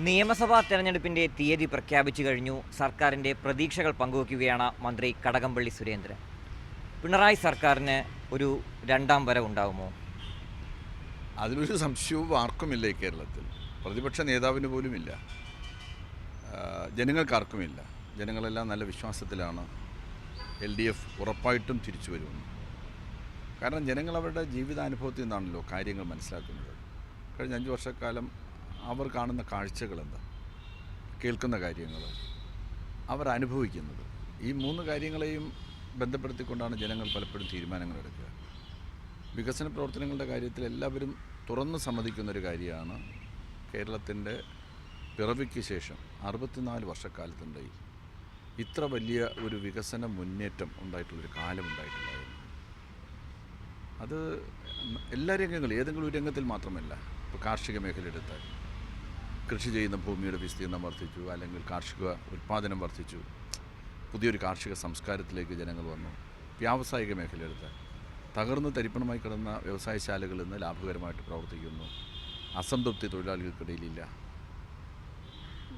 നിയമസഭാ തെരഞ്ഞെടുപ്പിന്റെ തീയതി പ്രഖ്യാപിച്ചു കഴിഞ്ഞു. സർക്കാരിന്റെ പ്രതീക്ഷകൾ പങ്കുവയ്ക്കുകയാണ് മന്ത്രി കടകംപള്ളി സുരേന്ദ്രൻ. പിണറായി സർക്കാരിന് ഒരു രണ്ടാം വരവ് ഉണ്ടാകുമോ? അതിലൊരു സംശയവും ആർക്കുമില്ല. ഈ കേരളത്തിൽ പ്രതിപക്ഷ നേതാവിന് പോലുമില്ല, ജനങ്ങൾക്കാർക്കുമില്ല. ജനങ്ങളെല്ലാം നല്ല വിശ്വാസത്തിലാണ് LDF ഉറപ്പായിട്ടും തിരിച്ചു വരുമെന്ന്. കാരണം ജനങ്ങൾ അവരുടെ ജീവിതാനുഭവത്തിൽ നിന്നാണല്ലോ കാര്യങ്ങൾ മനസ്സിലാക്കുന്നത്. കഴിഞ്ഞ 5 വർഷക്കാലം അവർ കാണുന്ന കാഴ്ചകൾ എന്താ, കേൾക്കുന്ന കാര്യങ്ങൾ, അവർ അനുഭവിക്കുന്നത്, ഈ 3 കാര്യങ്ങളെയും ബന്ധപ്പെടുത്തിക്കൊണ്ടാണ് ജനങ്ങൾ പലപ്പോഴും തീരുമാനങ്ങൾ എടുക്കുക. വികസന പ്രവർത്തനങ്ങളുടെ കാര്യത്തിൽ എല്ലാവരും തുറന്ന് സമ്മതിക്കുന്നൊരു കാര്യമാണ് കേരളത്തിൻ്റെ പിറവിക്ക് ശേഷം 64 വർഷക്കാലത്തുണ്ടായി ഇത്ര വലിയ ഒരു വികസന മുന്നേറ്റം ഉണ്ടായിട്ടുള്ളൊരു കാലമുണ്ടായിട്ടുണ്ടായിരുന്നു. അത് എല്ലാ രംഗങ്ങളും, ഏതെങ്കിലും ഒരു രംഗത്തിൽ മാത്രമല്ല. ഇപ്പോൾ കാർഷിക മേഖല എടുത്താൽ കൃഷി ചെയ്യുന്ന ഭൂമിയുടെ വിസ്തീർണം വർദ്ധിച്ചു, അല്ലെങ്കിൽ കാർഷിക ഉൽപ്പാദനം വർദ്ധിച്ചു, പുതിയൊരു കാർഷിക സംസ്കാരത്തിലേക്ക് ജനങ്ങൾ വന്നു. വ്യാവസായിക മേഖല എടുത്താൽ തകർന്ന് തരിപ്പണമായി കിടന്ന വ്യവസായശാലകളിൽ നിന്ന് ലാഭകരമായിട്ട് പ്രവർത്തിക്കുന്നു. അസംതൃപ്തി തൊഴിലാളികൾക്കിടയിലില്ല.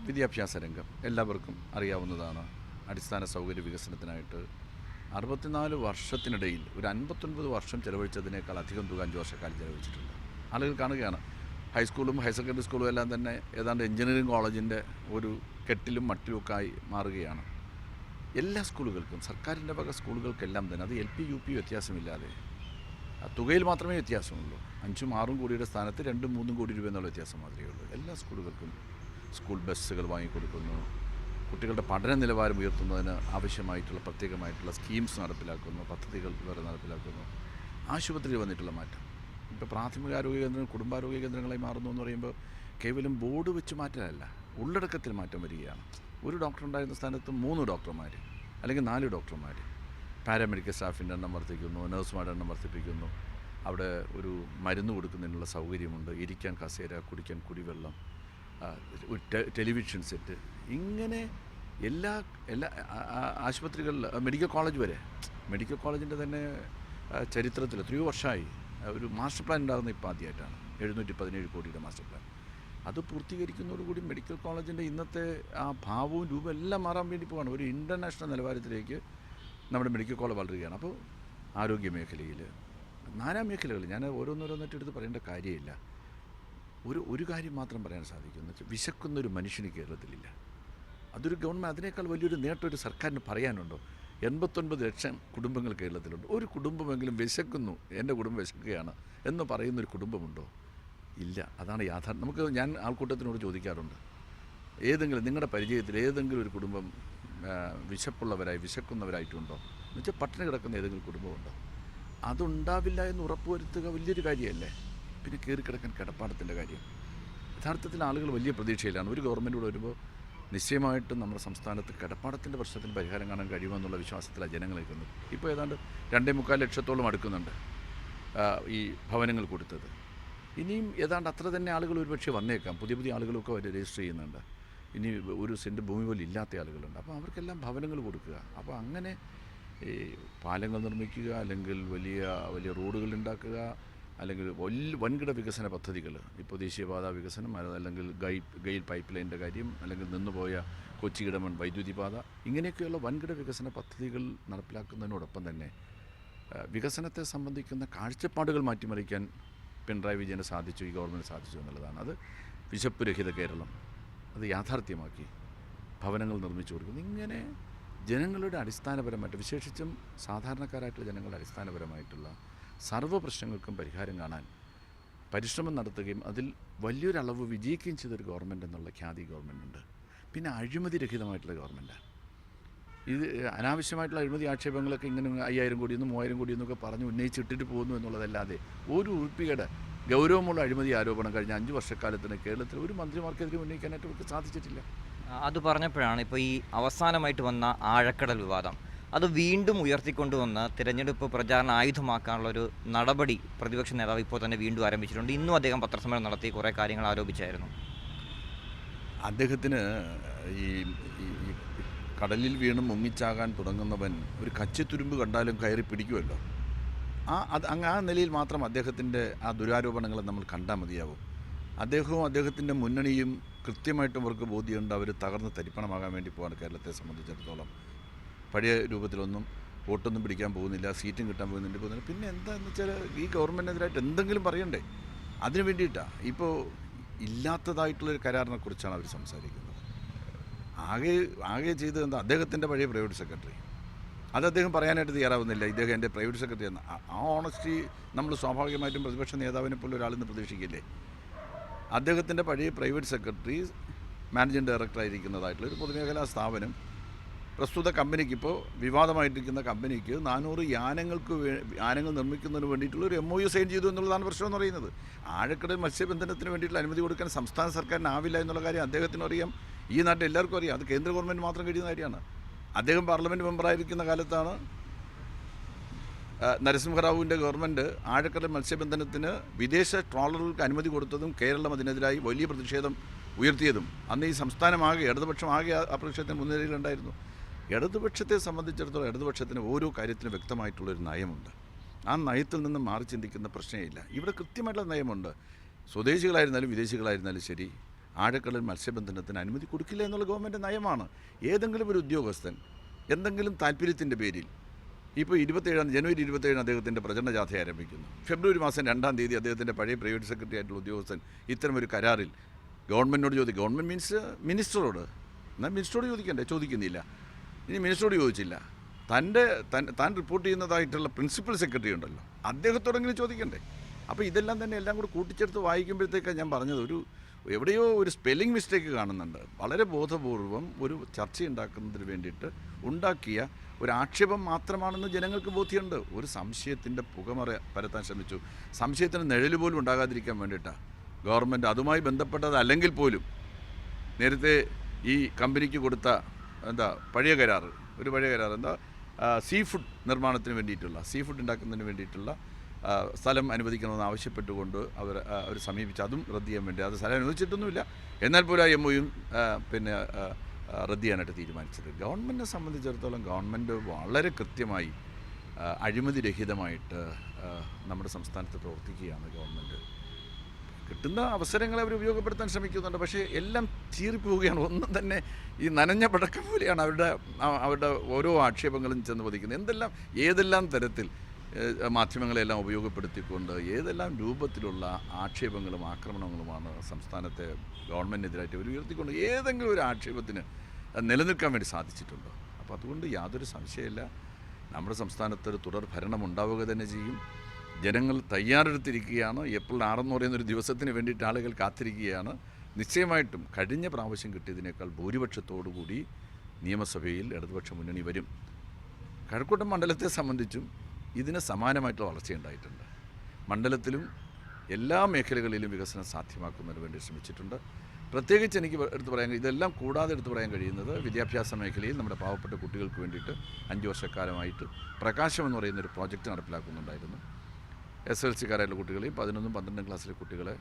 വിദ്യാഭ്യാസ രംഗം എല്ലാവർക്കും അറിയാവുന്നതാണ്. അടിസ്ഥാന സൗകര്യ വികസനത്തിനായിട്ട് 64 വർഷത്തിനിടയിൽ ഒരു 59 വർഷം ചെലവഴിച്ചതിനേക്കാൾ അധികം തുക 5 വർഷക്കാലം ചെലവഴിച്ചിട്ടുണ്ട്. ആളുകൾ കാണുകയാണ്. ഹൈസ്കൂളും ഹയർ സെക്കൻഡറി സ്കൂളും എല്ലാം തന്നെ ഏതാണ്ട് എഞ്ചിനീയറിംഗ് കോളേജിൻ്റെ ഒരു കെട്ടിലും മട്ടിലുമൊക്കെ ആയി മാറുകയാണ്. എല്ലാ സ്കൂളുകൾക്കും, സർക്കാരിൻ്റെ വക സ്കൂളുകൾക്കെല്ലാം തന്നെ, അത് LP UP വ്യത്യാസമില്ലാതെ, തുകയിൽ മാത്രമേ വ്യത്യാസമുള്ളൂ. 5ഉം 6ഉം കോടിയുടെ സ്ഥാനത്ത് 2ഉം 3ഉം കോടി രൂപ എന്നുള്ള വ്യത്യാസം മാത്രമേ ഉള്ളൂ. എല്ലാ സ്കൂളുകൾക്കും സ്കൂൾ ബസ്സുകൾ വാങ്ങിക്കൊടുക്കുന്നു. കുട്ടികളുടെ പഠന നിലവാരം ഉയർത്തുന്നതിന് ആവശ്യമായിട്ടുള്ള പ്രത്യേകമായിട്ടുള്ള സ്കീംസ് നടപ്പിലാക്കുന്നു, പദ്ധതികൾ വേറെ നടപ്പിലാക്കുന്നു. ആശുപത്രിയിൽ വന്നിട്ടുള്ള മാറ്റം, ഇപ്പോൾ പ്രാഥമികാരോഗ്യ കേന്ദ്രങ്ങൾ കുടുംബാരോഗ്യ കേന്ദ്രങ്ങളായി മാറുന്നു എന്ന് പറയുമ്പോൾ കേവലം ബോർഡ് വെച്ച് മാറ്റലല്ല, ഉള്ളടക്കത്തിൽ മാറ്റം വരികയാണ്. ഒരു ഡോക്ടർ ഉണ്ടായിരുന്ന സ്ഥാനത്ത് 3 ഡോക്ടർമാർ അല്ലെങ്കിൽ 4 ഡോക്ടർമാർ. പാരാമെഡിക്കൽ സ്റ്റാഫിൻ്റെ എണ്ണം വർദ്ധിക്കുന്നു, നഴ്സുമാരുടെ എണ്ണം വർദ്ധിപ്പിക്കുന്നു. അവിടെ ഒരു മരുന്ന് കൊടുക്കുന്നതിനുള്ള സൗകര്യമുണ്ട്, ഇരിക്കാൻ കസേര, കുടിക്കാൻ കുടിവെള്ളം, ടെലിവിഷൻ സെറ്റ്, ഇങ്ങനെ എല്ലാ ആശുപത്രികളിൽ, മെഡിക്കൽ കോളേജ് വരെ. മെഡിക്കൽ കോളേജിൻ്റെ തന്നെ ചരിത്രത്തിൽ എത്രയോ വർഷമായി ഒരു മാസ്റ്റർ പ്ലാൻ ഉണ്ടാകുന്ന ഇപ്പോൾ ആദ്യമായിട്ടാണ്. 717 കോടിയുടെ മാസ്റ്റർ പ്ലാൻ. അത് പൂർത്തീകരിക്കുന്നതോടുകൂടി മെഡിക്കൽ കോളേജിൻ്റെ ഇന്നത്തെ ആ ഭാവവും രൂപവും എല്ലാം മാറാൻ വേണ്ടി പോവാണ്. ഒരു ഇൻ്റർനാഷണൽ നിലവാരത്തിലേക്ക് നമ്മുടെ മെഡിക്കൽ കോളേജ് വളരുകയാണ്. അപ്പോൾ ആരോഗ്യ മേഖലയിൽ, നാനാ മേഖലകളിൽ, ഞാൻ ഓരോന്നോരോന്നിട്ട് എടുത്ത് പറയേണ്ട കാര്യമില്ല. ഒരു കാര്യം മാത്രം പറയാൻ സാധിക്കുമെന്ന് വെച്ചാൽ, വിശക്കുന്നൊരു മനുഷ്യന് കേരളത്തിലില്ല. അതൊരു ഗവൺമെൻറ്, അതിനേക്കാൾ വലിയൊരു നേട്ടം ഒരു സർക്കാരിന് പറയാനുണ്ടോ? 89 ലക്ഷം കുടുംബങ്ങൾ കേരളത്തിലുണ്ട്. ഒരു കുടുംബമെങ്കിലും വിശക്കുന്നു, എൻ്റെ കുടുംബം വിശക്കുകയാണ് എന്ന് പറയുന്നൊരു കുടുംബമുണ്ടോ? ഇല്ല. അതാണ് യാഥാർത്ഥ്യം. ഞാൻ ആൾക്കൂട്ടത്തിനോട് ചോദിക്കാറുണ്ട്, ഏതെങ്കിലും നിങ്ങളുടെ പരിചയത്തിൽ ഏതെങ്കിലും ഒരു കുടുംബം വിശക്കുന്നവരായിട്ടുണ്ടോ എന്ന് വെച്ചാൽ, പട്ടിണി കിടക്കുന്ന ഏതെങ്കിലും കുടുംബമുണ്ടോ? അതുണ്ടാവില്ല എന്ന് ഉറപ്പുവരുത്തുക വലിയൊരു കാര്യമല്ലേ? പിന്നെ കയറിക്കിടക്കാൻ കിടപ്പാടത്തിൻ്റെ കാര്യം. യഥാർത്ഥത്തിൽ ആളുകൾ വലിയ പ്രതീക്ഷയിലാണ്. ഒരു ഗവൺമെൻറ് വരുമ്പോൾ നിശ്ചയമായിട്ടും നമ്മുടെ സംസ്ഥാനത്ത് കിടപ്പാടത്തിൻ്റെ പ്രശ്നത്തിന് പരിഹാരം കാണാൻ കഴിയുമെന്നുള്ള വിശ്വാസത്തിലാണ് ജനങ്ങൾ നിൽക്കുന്നത്. ഇപ്പോൾ ഏതാണ്ട് 2.25 ലക്ഷത്തോളം അടുക്കുന്നുണ്ട് ഈ ഭവനങ്ങൾ കൊടുത്തത്. ഇനിയും ഏതാണ്ട് അത്ര തന്നെ ആളുകൾ ഒരുപക്ഷെ വന്നേക്കാം. പുതിയ ആളുകളൊക്കെ അവർ രജിസ്റ്റർ ചെയ്യുന്നുണ്ട്. ഇനി 1 സെൻറ്റ് ഭൂമി പോലും ഇല്ലാത്ത ആളുകളുണ്ട്. അപ്പോൾ അവർക്കെല്ലാം ഭവനങ്ങൾ കൊടുക്കുക. അപ്പോൾ അങ്ങനെ ഈ പാലങ്ങൾ നിർമ്മിക്കുക, അല്ലെങ്കിൽ വലിയ റോഡുകൾ ഉണ്ടാക്കുക, അല്ലെങ്കിൽ വൻകിട വികസന പദ്ധതികൾ, ഇപ്പോൾ ദേശീയപാത വികസനം, അല്ലെങ്കിൽ ഗെയിൽ പൈപ്പ് ലൈനിൻ്റെ കാര്യം, അല്ലെങ്കിൽ നിന്നുപോയ കൊച്ചി ഇടമൺ വൈദ്യുതി പാത, ഇങ്ങനെയൊക്കെയുള്ള വൻകിട വികസന പദ്ധതികൾ നടപ്പിലാക്കുന്നതിനോടൊപ്പം തന്നെ വികസനത്തെ സംബന്ധിക്കുന്ന കാഴ്ചപ്പാടുകൾ മാറ്റിമറിക്കാൻ പിണറായി വിജയന് സാധിച്ചു, ഈ ഗവൺമെൻറ് സാധിച്ചു എന്നുള്ളതാണ്. അത് വിശപ്പ് രഹിത കേരളം, അത് യാഥാർത്ഥ്യമാക്കി ഭവനങ്ങൾ നിർമ്മിച്ചു കൊടുക്കുന്നു. ഇങ്ങനെ ജനങ്ങളുടെ അടിസ്ഥാനപരമായിട്ട്, വിശേഷിച്ചും സാധാരണക്കാരായിട്ടുള്ള ജനങ്ങളുടെ അടിസ്ഥാനപരമായിട്ടുള്ള സർവ്വ പ്രശ്നങ്ങൾക്കും പരിഹാരം കാണാൻ പരിശ്രമം നടത്തുകയും അതിൽ വലിയൊരളവ് വിജയിക്കുകയും ചെയ്തൊരു ഗവൺമെൻറ് എന്നുള്ള ഖ്യാതി ഗവൺമെൻറ്റുണ്ട്. പിന്നെ അഴിമതി രഹിതമായിട്ടുള്ള ഗവൺമെൻറ്റാണ്. ഇത് അനാവശ്യമായിട്ടുള്ള അഴിമതി ആക്ഷേപങ്ങളൊക്കെ ഇങ്ങനെ 5000 കോടിയെന്നും 3000 കോടിയെന്നൊക്കെ പറഞ്ഞ് ഉന്നയിച്ചിട്ടിട്ട് പോകുന്നു എന്നുള്ളതല്ലാതെ ഒരു ഉറുപ്പികയുടെ ഗൗരവമുള്ള അഴിമതി ആരോപണം കഴിഞ്ഞ 5 വർഷക്കാലത്തിന് കേരളത്തിൽ ഒരു മന്ത്രിമാർക്കെതിരെ ഉന്നയിക്കാനായിട്ട് അവർക്ക് സാധിച്ചിട്ടില്ല. അത് പറഞ്ഞപ്പോഴാണ് ഇപ്പോൾ ഈ അവസാനമായിട്ട് വന്ന ആഴക്കടൽ വിവാദം, അത് വീണ്ടും ഉയർത്തിക്കൊണ്ടുവന്ന് തിരഞ്ഞെടുപ്പ് പ്രചാരണ ആയുധമാക്കാനുള്ളൊരു നടപടി പ്രതിപക്ഷ നേതാവ് ഇപ്പോൾ തന്നെ വീണ്ടും ആരംഭിച്ചിട്ടുണ്ട്. ഇന്നും അദ്ദേഹം പത്രസമ്മേളനം നടത്തി കുറേ കാര്യങ്ങൾ ആരോപിച്ചായിരുന്നു. അദ്ദേഹത്തിന് ഈ കടലിൽ വീണ് മുങ്ങിച്ചാകാൻ തുടങ്ങുന്നവൻ ഒരു കച്ചിത്തുരുമ്പ് കണ്ടാലും കയറി പിടിക്കുമല്ലോ. ആ നിലയിൽ മാത്രം അദ്ദേഹത്തിൻ്റെ ആ ദുരാരോപണങ്ങളെ നമ്മൾ കണ്ടാൽ മതിയാവും. അദ്ദേഹവും അദ്ദേഹത്തിൻ്റെ മുന്നണിയും കൃത്യമായിട്ടും അവർക്ക് ബോധ്യമുണ്ട് അവർ തകർന്ന് തരിപ്പണമാകാൻ വേണ്ടി പോകാണ് കേരളത്തെ സംബന്ധിച്ചിടത്തോളം. പഴയ രൂപത്തിലൊന്നും വോട്ടൊന്നും പിടിക്കാൻ പോകുന്നില്ല, സീറ്റും കിട്ടാൻ പോകുന്നില്ല. പിന്നെ എന്താണെന്ന് വെച്ചാൽ ഈ ഗവൺമെൻറ്റിനെതിരായിട്ട് എന്തെങ്കിലും പറയണ്ടേ? അതിന് വേണ്ടിയിട്ടാണ് ഇപ്പോൾ ഇല്ലാത്തതായിട്ടുള്ളൊരു കരാറിനെ കുറിച്ചാണ് അവർ സംസാരിക്കുന്നത്. ആകെ ചെയ്തത് എന്താ? അദ്ദേഹത്തിൻ്റെ പഴയ പ്രൈവറ്റ് സെക്രട്ടറി, അത് അദ്ദേഹം പറയാനായിട്ട് തയ്യാറാവുന്നില്ല. ഇദ്ദേഹം എൻ്റെ പ്രൈവറ്റ് സെക്രട്ടറി എന്ന്. ആ ഓണസ്റ്റി നമ്മൾ സ്വാഭാവികമായിട്ടും പ്രതിപക്ഷ നേതാവിനെ പോലെ ഒരാളിന്ന് പ്രതീക്ഷിക്കില്ലേ? അദ്ദേഹത്തിൻ്റെ പഴയ പ്രൈവറ്റ് സെക്രട്ടറി മാനേജിംഗ് ഡയറക്ടറായിരിക്കുന്നതായിട്ടുള്ള ഒരു പൊതുമേഖലാ സ്ഥാപനം പ്രസ്തുത കമ്പനിക്ക്, ഇപ്പോൾ വിവാദമായിട്ടിരിക്കുന്ന കമ്പനിക്ക് 400 യാനങ്ങൾ നിർമ്മിക്കുന്നതിന് വേണ്ടിയിട്ടുള്ള ഒരു MOU സൈൻ ചെയ്തു എന്നുള്ളതാണ് പ്രശ്നം എന്ന് പറയുന്നത്. ആഴക്കടൽ മത്സ്യബന്ധനത്തിന് വേണ്ടിയിട്ടുള്ള അനുമതി കൊടുക്കാൻ സംസ്ഥാന സർക്കാരിനാവില്ല എന്നുള്ള കാര്യം അദ്ദേഹത്തിനും അറിയാം, ഈ നാട്ടിൽ എല്ലാവർക്കും അറിയാം. അത് കേന്ദ്ര ഗവൺമെൻറ് മാത്രം കഴിയുന്ന കാര്യമാണ്. അദ്ദേഹം പാർലമെൻറ്റ് മെമ്പറായിരിക്കുന്ന കാലത്താണ് നരസിംഹറാവുവിൻ്റെ ഗവൺമെൻറ് ആഴക്കടൽ മത്സ്യബന്ധനത്തിന് വിദേശ ട്രോളറുകൾക്ക് അനുമതി കൊടുത്തതും കേരളം അതിനെതിരായി വലിയ പ്രതിഷേധം ഉയർത്തിയതും. അന്ന് ഈ സംസ്ഥാനമാകെ ഇടതുപക്ഷമാകെ ആ പ്രതിഷേധത്തിന് മുൻനിരയിലുണ്ടായിരുന്നു. ഇടതുപക്ഷത്തെ സംബന്ധിച്ചിടത്തോളം ഇടതുപക്ഷത്തിന് ഓരോ കാര്യത്തിനും വ്യക്തമായിട്ടുള്ളൊരു നയമുണ്ട്. ആ നയത്തിൽ നിന്ന് മാറി ചിന്തിക്കുന്ന പ്രശ്നമില്ല. ഇവിടെ കൃത്യമായിട്ടുള്ള നയമുണ്ട്. സ്വദേശികളായിരുന്നാലും വിദേശികളായിരുന്നാലും ശരി, ആഴക്കടൽ മത്സ്യബന്ധനത്തിന് അനുമതി കൊടുക്കില്ല എന്നുള്ള ഗവൺമെൻറ് നയമാണ്. ഏതെങ്കിലും ഒരു ഉദ്യോഗസ്ഥൻ എന്തെങ്കിലും താല്പര്യത്തിൻ്റെ പേരിൽ ഇപ്പോൾ ജനുവരി 27 അദ്ദേഹത്തിൻ്റെ പ്രചരണ ജാഥ ആരംഭിക്കുന്നു. ഫെബ്രുവരി മാസം 2-ാം തീയതി അദ്ദേഹത്തിൻ്റെ പഴയ പ്രൈവറ്റ് സെക്രട്ടറി ആയിട്ടുള്ള ഉദ്യോഗസ്ഥൻ ഇത്തരമൊരു കരാറിൽ ഗവൺമെൻറ്റിനോട് ചോദിക്കും. ഗവൺമെൻറ് മീൻസ് മിനിസ്റ്ററോട്. എന്നാൽ മിനിസ്റ്ററോട് ചോദിക്കണ്ടേ? ചോദിക്കുന്നില്ല. ഇനി മിനിസ്റ്ററോട് ചോദിച്ചില്ല, താൻ റിപ്പോർട്ട് ചെയ്യുന്നതായിട്ടുള്ള പ്രിൻസിപ്പൽ സെക്രട്ടറി ഉണ്ടല്ലോ, അദ്ദേഹത്തോടെങ്കിലും ചോദിക്കണ്ടേ? അപ്പോൾ ഇതെല്ലാം തന്നെ എല്ലാം കൂടി കൂട്ടിച്ചേർത്ത് വായിക്കുമ്പോഴത്തേക്കാണ് ഞാൻ പറഞ്ഞത്, എവിടെയോ ഒരു സ്പെല്ലിംഗ് മിസ്റ്റേക്ക് കാണുന്നുണ്ട്. വളരെ ബോധപൂർവം ഒരു ചർച്ചയുണ്ടാക്കുന്നതിന് വേണ്ടിയിട്ട് ഉണ്ടാക്കിയ ഒരു ആക്ഷേപം മാത്രമാണെന്ന് ജനങ്ങൾക്ക് ബോധ്യമുണ്ട്. ഒരു സംശയത്തിൻ്റെ പുകമറ പരത്താൻ ശ്രമിച്ചു. സംശയത്തിന് നിഴൽ പോലും ഉണ്ടാകാതിരിക്കാൻ വേണ്ടിയിട്ടാണ് ഗവൺമെൻറ് അതുമായി ബന്ധപ്പെട്ടതല്ലെങ്കിൽ പോലും നേരത്തെ ഈ കമ്പനിക്ക് കൊടുത്ത പഴയ കരാർ സീ ഫുഡ് നിർമ്മാണത്തിന് വേണ്ടിയിട്ടുള്ള, സീ ഫുഡ് ഉണ്ടാക്കുന്നതിന് വേണ്ടിയിട്ടുള്ള സ്ഥലം അനുവദിക്കണമെന്ന് ആവശ്യപ്പെട്ടുകൊണ്ട് അവർ സമീപിച്ച് അതും റദ്ദ് ചെയ്യാൻ വേണ്ടി, അത് സ്ഥലം അനുവദിച്ചിട്ടൊന്നുമില്ല, എന്നാൽ പോലും ആ MOUയും റദ്ദ് ചെയ്യാനായിട്ട് തീരുമാനിച്ചത്. ഗവൺമെൻറ്റിനെ സംബന്ധിച്ചിടത്തോളം ഗവൺമെൻറ് വളരെ കൃത്യമായി അഴിമതി രഹിതമായിട്ട് നമ്മുടെ സംസ്ഥാനത്ത് പ്രവർത്തിക്കുകയാണ്. ഗവൺമെൻറ് കിട്ടുന്ന അവസരങ്ങളെ അവർ ഉപയോഗപ്പെടുത്താൻ ശ്രമിക്കുന്നുണ്ട്. പക്ഷേ എല്ലാം ചീറിപ്പോവുകയാണ്. ഒന്നും തന്നെ ഈ നനഞ്ഞ പടക്കം പോലെയാണ് അവരുടെ ഓരോ ആക്ഷേപങ്ങളും ചെന്ന് പതിക്കുന്നത്. ഏതെല്ലാം തരത്തിൽ മാധ്യമങ്ങളെല്ലാം ഉപയോഗപ്പെടുത്തിക്കൊണ്ട് ഏതെല്ലാം രൂപത്തിലുള്ള ആക്ഷേപങ്ങളും ആക്രമണങ്ങളുമാണ് സംസ്ഥാനത്തെ ഗവൺമെൻറ്റിനെതിരായിട്ട് അവർ ഉയർത്തിക്കൊണ്ട് ഏതെങ്കിലും ഒരു ആക്ഷേപത്തിന് നിലനിൽക്കാൻ വേണ്ടി സാധിച്ചിട്ടുണ്ടോ? അപ്പോൾ അതുകൊണ്ട് യാതൊരു സംശയമില്ല, നമ്മുടെ സംസ്ഥാനത്തൊരു തുടർ ഭരണം ഉണ്ടാവുക തന്നെ ചെയ്യും. ജനങ്ങൾ തയ്യാറെടുത്തിരിക്കുകയാണ്. ഏപ്രിൽ 6 എന്ന് പറയുന്നൊരു ദിവസത്തിന് വേണ്ടിയിട്ട് ആളുകൾ കാത്തിരിക്കുകയാണ്. നിശ്ചയമായിട്ടും കഴിഞ്ഞ പ്രാവശ്യം കിട്ടിയതിനേക്കാൾ ഭൂരിപക്ഷത്തോടുകൂടി നിയമസഭയിൽ ഇടതുപക്ഷ മുന്നണി വരും. കഴക്കൂട്ടം മണ്ഡലത്തെ സംബന്ധിച്ചും ഇതിന് സമാനമായിട്ടുള്ള വളർച്ചയുണ്ടായിട്ടുണ്ട്. മണ്ഡലത്തിലും എല്ലാ മേഖലകളിലും വികസനം സാധ്യമാക്കുന്നതിന് വേണ്ടി ശ്രമിച്ചിട്ടുണ്ട്. പ്രത്യേകിച്ച് എനിക്ക് ഇതെല്ലാം കൂടാതെ എടുത്തു പറയാൻ കഴിയുന്നത് വിദ്യാഭ്യാസ മേഖലയിൽ നമ്മുടെ പാവപ്പെട്ട കുട്ടികൾക്ക് വേണ്ടിയിട്ട് 5 വർഷക്കാലമായിട്ട് പ്രകാശം എന്ന് പറയുന്നൊരു പ്രോജക്റ്റ് നടപ്പിലാക്കുന്നുണ്ടായിരുന്നു. SLC-കാരായിട്ടുള്ള കുട്ടികളെയും 11-ും 12-ും ക്ലാസ്സിലെ കുട്ടികളെ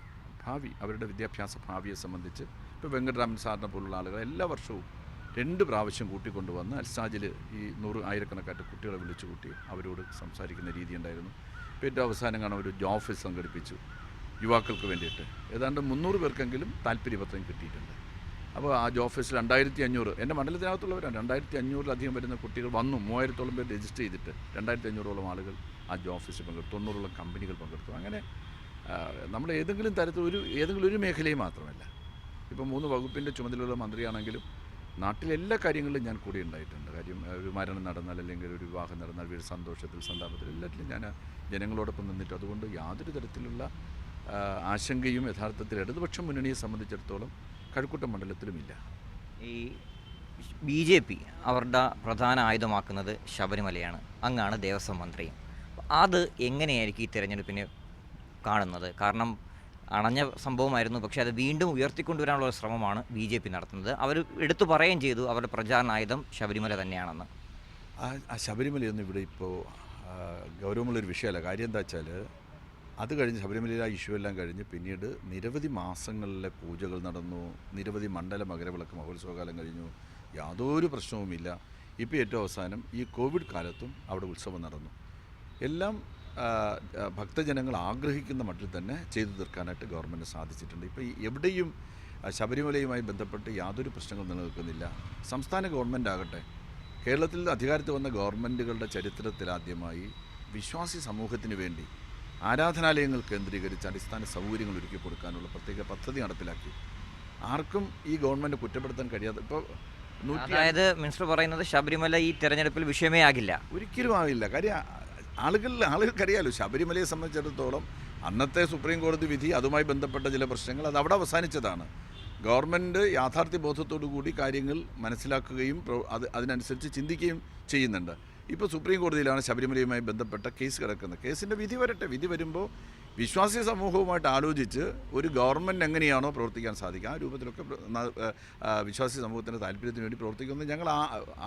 അവരുടെ വിദ്യാഭ്യാസ ഭാവിയെ സംബന്ധിച്ച് ഇപ്പോൾ വെങ്കട്ടരാമൻ സാറിനെ പോലുള്ള ആളുകൾ എല്ലാ വർഷവും 2 പ്രാവശ്യം കൂട്ടിക്കൊണ്ടുവന്ന് അൽസാജിൽ ഈ 100,000-കണക്കായിട്ട് കുട്ടികളെ വിളിച്ചു കൂട്ടി അവരോട് സംസാരിക്കുന്ന രീതി ഉണ്ടായിരുന്നു. ഇപ്പോൾ ഏറ്റവും അവസാനം കാണാൻ ഒരു ജോബ് ഫെയർ സംഘടിപ്പിച്ചു യുവാക്കൾക്ക് വേണ്ടിയിട്ട്. ഏതാണ്ട് 300 പേർക്കെങ്കിലും താല്പര്യപത്രം കിട്ടിയിട്ടുണ്ട്. അപ്പോൾ ആ ജോബ് ഫെയറിൽ 2500 എൻ്റെ മണ്ഡലത്തിനകത്തുള്ളവരാണ്. 2500-ലധികം വരുന്ന കുട്ടികൾ വന്നു. 3000-ഓളം പേർ രജിസ്റ്റർ ചെയ്തിട്ട് 2500-ഓളം ആളുകൾ ആ ജോബ് ഫെയറിൽ പങ്കെടുത്തു. 90-ഓളം കമ്പനികൾ പങ്കെടുത്തു. അങ്ങനെ നമ്മൾ ഏതെങ്കിലും ഒരു മേഖലയും മാത്രമല്ല, ഇപ്പോൾ 3 വകുപ്പിൻ്റെ ചുമതലയുള്ള മന്ത്രിയാണെങ്കിലും നാട്ടിലെല്ലാ കാര്യങ്ങളിലും ഞാൻ കൂടി ഉണ്ടായിട്ടുണ്ട്. കാര്യം ഒരു മരണം നടന്നാൽ അല്ലെങ്കിൽ ഒരു വിവാഹം നടന്നാൽ ഒരു സന്തോഷത്തിൽ സന്താപത്തിൽ എല്ലാറ്റിലും ഞാൻ ജനങ്ങളോടൊപ്പം നിന്നിട്ട്, അതുകൊണ്ട് യാതൊരു തരത്തിലുള്ള ആശങ്കയും യഥാർത്ഥത്തിൽ ഇടതുപക്ഷ മുന്നണിയെ സംബന്ധിച്ചിടത്തോളം കഴക്കൂട്ടം മണ്ഡലത്തിലുമില്ല. ഈ BJP അവരുടെ പ്രധാന ആയുധമാക്കുന്നത് ശബരിമലയാണ്. അങ്ങാണ് ദേവസ്വം മന്ത്രി. അത് എങ്ങനെയായിരിക്കും ഈ തിരഞ്ഞെടുപ്പിനെ കാണുന്നത്? കാരണം അണഞ്ഞ സംഭവമായിരുന്നു, പക്ഷേ അത് വീണ്ടും ഉയർത്തിക്കൊണ്ടുവരാനുള്ള ഒരു ശ്രമമാണ് BJP നടത്തുന്നത്. അവർ എടുത്തു പറയുകയും ചെയ്തു അവരുടെ പ്രചാരണ ആയുധം ശബരിമല തന്നെയാണെന്ന്. ആ ശബരിമലയൊന്നും ഇവിടെ ഇപ്പോൾ ഗൗരവമുള്ളൊരു വിഷയമല്ല. കാര്യം എന്താ വെച്ചാൽ അത് കഴിഞ്ഞ് ശബരിമലയിലെ ആ ഇഷ്യൂ എല്ലാം കഴിഞ്ഞ് പിന്നീട് നിരവധി മാസങ്ങളിലെ പൂജകൾ നടന്നു, നിരവധി മണ്ഡല മകരവിളക്ക് മഹോത്സവകാലം കഴിഞ്ഞു, യാതൊരു പ്രശ്നവുമില്ല. ഇപ്പോൾ ഏറ്റവും അവസാനം ഈ കോവിഡ് കാലത്തും അവിടെ ഉത്സവം നടന്നു. എല്ലാം ഭക്തജനങ്ങൾ ആഗ്രഹിക്കുന്ന മട്ടിൽ തന്നെ ചെയ്തു തീർക്കാനായിട്ട് ഗവൺമെൻറ് സാധിച്ചിട്ടുണ്ട്. ഇപ്പോൾ എവിടെയും ശബരിമലയുമായി ബന്ധപ്പെട്ട് യാതൊരു പ്രശ്നങ്ങളും നിലനിൽക്കുന്നില്ല. സംസ്ഥാന ഗവൺമെൻറ് ആകട്ടെ, കേരളത്തിൽ അധികാരത്തിൽ വന്ന ഗവൺമെൻറ്റുകളുടെ ചരിത്രത്തിലാദ്യമായി വിശ്വാസി സമൂഹത്തിന് വേണ്ടി ആരാധനാലയങ്ങൾ കേന്ദ്രീകരിച്ച് അടിസ്ഥാന സൗകര്യങ്ങൾ ഒരുക്കി കൊടുക്കാനുള്ള പ്രത്യേക പദ്ധതി നടപ്പിലാക്കി. ആർക്കും ഈ ഗവൺമെൻറ് കുറ്റപ്പെടുത്താൻ കഴിയാതെ ഇപ്പോൾ അതായത് മിനിസ്റ്റർ പറയുന്നത് ശബരിമല ഈ തെരഞ്ഞെടുപ്പിൽ വിഷയമേ ആകില്ല. ഒരിക്കലും ആവില്ല. കാര്യം ആളുകൾക്കറിയാലോ ശബരിമലയെ സംബന്ധിച്ചിടത്തോളം അന്നത്തെ സുപ്രീം കോടതി വിധി, അതുമായി ബന്ധപ്പെട്ട ചില പ്രശ്നങ്ങൾ, അത് അവിടെ അവസാനിച്ചതാണ്. ഗവൺമെൻറ് യാഥാർത്ഥ്യ ബോധത്തോടു കൂടി കാര്യങ്ങൾ മനസ്സിലാക്കുകയും അതിനനുസരിച്ച് ചിന്തിക്കുകയും ചെയ്യുന്നുണ്ട്. ഇപ്പോൾ സുപ്രീം കോടതിയിലാണ് ശബരിമലയുമായി ബന്ധപ്പെട്ട കേസ് കിടക്കുന്നത്. കേസിൻ്റെ വിധി വരട്ടെ. വിധി വരുമ്പോൾ വിശ്വാസി സമൂഹവുമായിട്ട് ആലോചിച്ച് ഒരു ഗവൺമെൻറ് എങ്ങനെയാണോ പ്രവർത്തിക്കാൻ സാധിക്കുക ആ രൂപത്തിലൊക്കെ വിശ്വാസി സമൂഹത്തിൻ്റെ താല്പര്യത്തിന് വേണ്ടി പ്രവർത്തിക്കുന്നത് ഞങ്ങൾ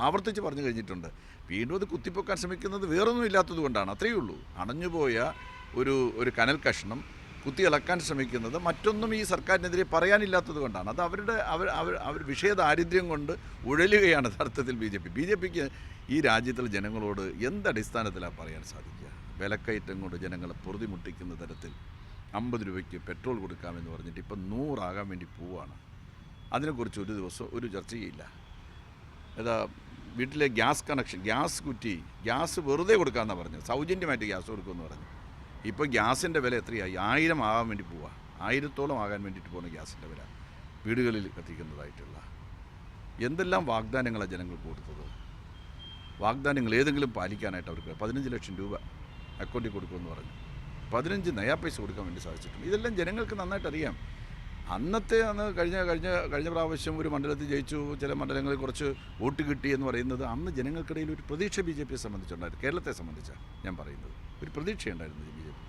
ആവർത്തിച്ച് പറഞ്ഞു കഴിഞ്ഞിട്ടുണ്ട്. വീണ്ടും അത് കുത്തിപ്പൊക്കാൻ ശ്രമിക്കുന്നത് വേറൊന്നും ഇല്ലാത്തത് കൊണ്ടാണ്. അത്രയേ ഉള്ളൂ. അണഞ്ഞുപോയ ഒരു കനൽ കഷ്ണം കുത്തിയിളക്കാൻ ശ്രമിക്കുന്നത് മറ്റൊന്നും ഈ സർക്കാരിനെതിരെ പറയാനില്ലാത്തത് കൊണ്ടാണ്. അത് അവർ വിഷയദാരിദ്ര്യം കൊണ്ട് ഉഴലുകയാണ് യഥാർത്ഥത്തിൽ ബി ജെ പിക്ക് ഈ രാജ്യത്തിലെ ജനങ്ങളോട് എന്തടിസ്ഥാനത്തിലാണ് പറയാൻ സാധിക്കുക? വിലക്കയറ്റം കൊണ്ട് ജനങ്ങളെ പൊറുതിമുട്ടിക്കുന്ന തരത്തിൽ 50 രൂപയ്ക്ക് പെട്രോൾ കൊടുക്കാമെന്ന് പറഞ്ഞിട്ട് ഇപ്പം 100 ആകാൻ വേണ്ടി പോവുകയാണ്. അതിനെക്കുറിച്ച് ഒരു ദിവസം ഒരു ചർച്ചയില്ല. വീട്ടിലെ ഗ്യാസ് കണക്ഷൻ, ഗ്യാസ് കുറ്റി, ഗ്യാസ് വെറുതെ കൊടുക്കാമെന്നാണ് പറഞ്ഞത്. സൗജന്യമായിട്ട് ഗ്യാസ് കൊടുക്കുമെന്ന് പറഞ്ഞു. ഇപ്പോൾ ഗ്യാസിൻ്റെ വില എത്രയായി? 1000 ആകാൻ വേണ്ടി പോവുക. 1000-ഓളം ആകാൻ വേണ്ടിയിട്ട് പോകുന്ന ഗ്യാസിൻ്റെ വില വീടുകളിൽ കത്തിക്കുന്നതായിട്ടുള്ള എന്തെല്ലാം വാഗ്ദാനങ്ങളാണ് ജനങ്ങൾക്ക് കൊടുത്തത്? വാഗ്ദാനങ്ങൾ ഏതെങ്കിലും പാലിക്കാനായിട്ട് അവർക്ക് 15 ലക്ഷം രൂപ അക്കൗണ്ടിൽ കൊടുക്കുമെന്ന് പറഞ്ഞു. 15 നയാ പൈസ കൊടുക്കാൻ വേണ്ടി സാധിച്ചിട്ടുണ്ട്. ഇതെല്ലാം ജനങ്ങൾക്ക് നന്നായിട്ട് അറിയാം. അന്ന് കഴിഞ്ഞ പ്രാവശ്യം ഒരു മണ്ഡലത്തിൽ ജയിച്ചു, ചില മണ്ഡലങ്ങളിൽ കുറച്ച് വോട്ട് കിട്ടി എന്ന് പറയുന്നത് അന്ന് ജനങ്ങൾക്കിടയിൽ ഒരു പ്രതീക്ഷ ബി ജെ പിയെ സംബന്ധിച്ചുണ്ടായിരുന്നു. കേരളത്തെ സംബന്ധിച്ചാണ് ഞാൻ പറയുന്നത്. ഒരു പ്രതീക്ഷയുണ്ടായിരുന്നു ബി ജെ പി.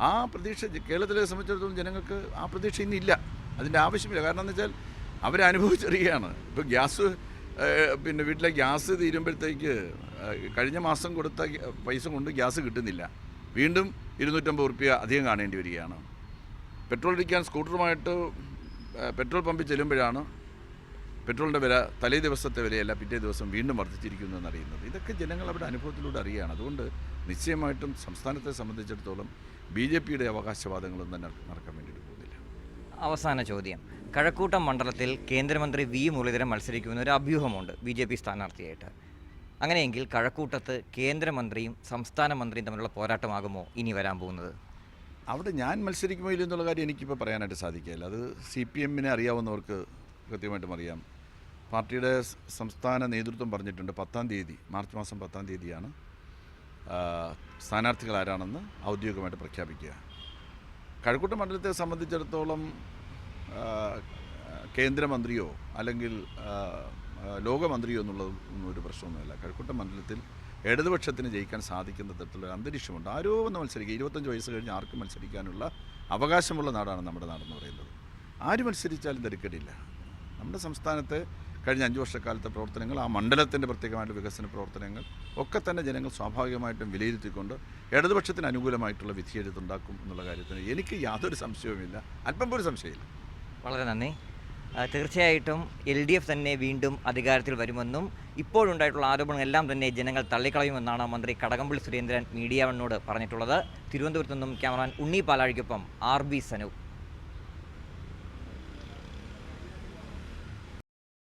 ആ പ്രതീക്ഷ കേരളത്തിലെ സംബന്ധിച്ചിടത്തോളം ജനങ്ങൾക്ക് ആ പ്രതീക്ഷ ഇന്നില്ല. അതിൻ്റെ ആവശ്യമില്ല. കാരണം എന്ന് വെച്ചാൽ അവരനുഭവിച്ചറിയുകയാണ്. ഇപ്പോൾ ഗ്യാസ് വീട്ടിലെ ഗ്യാസ് തീരുമ്പോഴത്തേക്ക് കഴിഞ്ഞ മാസം കൊടുത്ത പൈസ കൊണ്ട് ഗ്യാസ് കിട്ടുന്നില്ല. വീണ്ടും 250 റുപ്യ അധികം കാണേണ്ടി വരികയാണ്. പെട്രോൾ അടിക്കാൻ സ്കൂട്ടറുമായിട്ട് പെട്രോൾ പമ്പിൽ ചെല്ലുമ്പോഴാണ് പെട്രോളിൻ്റെ വില തലേ ദിവസത്തെ വിലയല്ല പിറ്റേ ദിവസം വീണ്ടും വർദ്ധിച്ചിരിക്കുന്നു എന്നറിയുന്നത്. ഇതൊക്കെ ജനങ്ങൾ അവിടെ അനുഭവത്തിലൂടെ അറിയുകയാണ്. അതുകൊണ്ട് നിശ്ചയമായിട്ടും സംസ്ഥാനത്തെ സംബന്ധിച്ചിടത്തോളം ബി ജെ പിയുടെ അവകാശവാദങ്ങളൊന്നും തന്നെ നടക്കാൻ വേണ്ടിയിട്ട് പോകുന്നില്ല. അവസാന ചോദ്യം. കഴക്കൂട്ടം മണ്ഡലത്തിൽ കേന്ദ്രമന്ത്രി വി മുരളീധരൻ മത്സരിക്കുമെന്ന് ഒരു അഭ്യൂഹമുണ്ട് ബി ജെ പി സ്ഥാനാർത്ഥിയായിട്ട്. അങ്ങനെയെങ്കിൽ കഴക്കൂട്ടത്ത് കേന്ദ്രമന്ത്രിയും സംസ്ഥാന മന്ത്രിയും തമ്മിലുള്ള പോരാട്ടമാകുമോ ഇനി വരാൻ പോകുന്നത്? അവിടെ ഞാൻ മത്സരിക്കുമോ ഇല്ലെന്നുള്ള കാര്യം എനിക്കിപ്പോൾ പറയാനായിട്ട് സാധിക്കില്ല. അത് CPM-നെ അറിയാവുന്നവർക്ക് കൃത്യമായിട്ടും അറിയാം. പാർട്ടിയുടെ സംസ്ഥാന നേതൃത്വം പറഞ്ഞിട്ടുണ്ട് 10-ാം തീയതി, മാർച്ച് മാസം 10-ാം തീയതിയാണ് സ്ഥാനാർത്ഥികൾ ആരാണെന്ന് ഔദ്യോഗികമായിട്ട് പ്രഖ്യാപിക്കുക. കഴക്കൂട്ടം മണ്ഡലത്തെ സംബന്ധിച്ചിടത്തോളം കേന്ദ്രമന്ത്രിയോ അല്ലെങ്കിൽ ലോകമന്ത്രിയോ എന്നുള്ളതൊന്നും ഒരു പ്രശ്നമൊന്നുമില്ല. കഴക്കൂട്ടം മണ്ഡലത്തിൽ ഇടതുപക്ഷത്തിന് ജയിക്കാൻ സാധിക്കുന്ന തരത്തിലുള്ള അന്തരീക്ഷമുണ്ട്. ആരോ ഒന്ന് മത്സരിക്കുക. 25 വയസ്സ് കഴിഞ്ഞ് ആർക്കും മത്സരിക്കാനുള്ള അവകാശമുള്ള നാടാണ് നമ്മുടെ നാടെന്ന് പറയുന്നത്. ആര് മത്സരിച്ചാലും തിരക്കേടില്ല. നമ്മുടെ സംസ്ഥാനത്തെ കഴിഞ്ഞ 5 വർഷക്കാലത്തെ പ്രവർത്തനങ്ങൾ, ആ മണ്ഡലത്തിൻ്റെ പ്രത്യേകമായിട്ടുള്ള വികസന പ്രവർത്തനങ്ങൾ ഒക്കെ തന്നെ ജനങ്ങൾ സ്വാഭാവികമായിട്ടും വിലയിരുത്തിക്കൊണ്ട് ഇടതുപക്ഷത്തിന് അനുകൂലമായിട്ടുള്ള വിധിയെഴുത്തുണ്ടാക്കും എന്നുള്ള കാര്യത്തിന് എനിക്ക് യാതൊരു സംശയവുമില്ല. അല്പം പോലും സംശയമില്ല. വളരെ നന്ദി. തീർച്ചയായിട്ടും LDF തന്നെ വീണ്ടും അധികാരത്തിൽ വരുമെന്നും ഇപ്പോഴുണ്ടായിട്ടുള്ള ആരോപണങ്ങളെല്ലാം തന്നെ ജനങ്ങൾ തള്ളിക്കളയുമെന്നാണ് മന്ത്രി കടകംപള്ളി സുരേന്ദ്രൻ മീഡിയ വണ്ണോട് പറഞ്ഞിട്ടുള്ളത്. തിരുവനന്തപുരത്തു നിന്നും ക്യാമറാമാൻ ഉണ്ണി പാലാഴിക്കൊപ്പം RB സനു.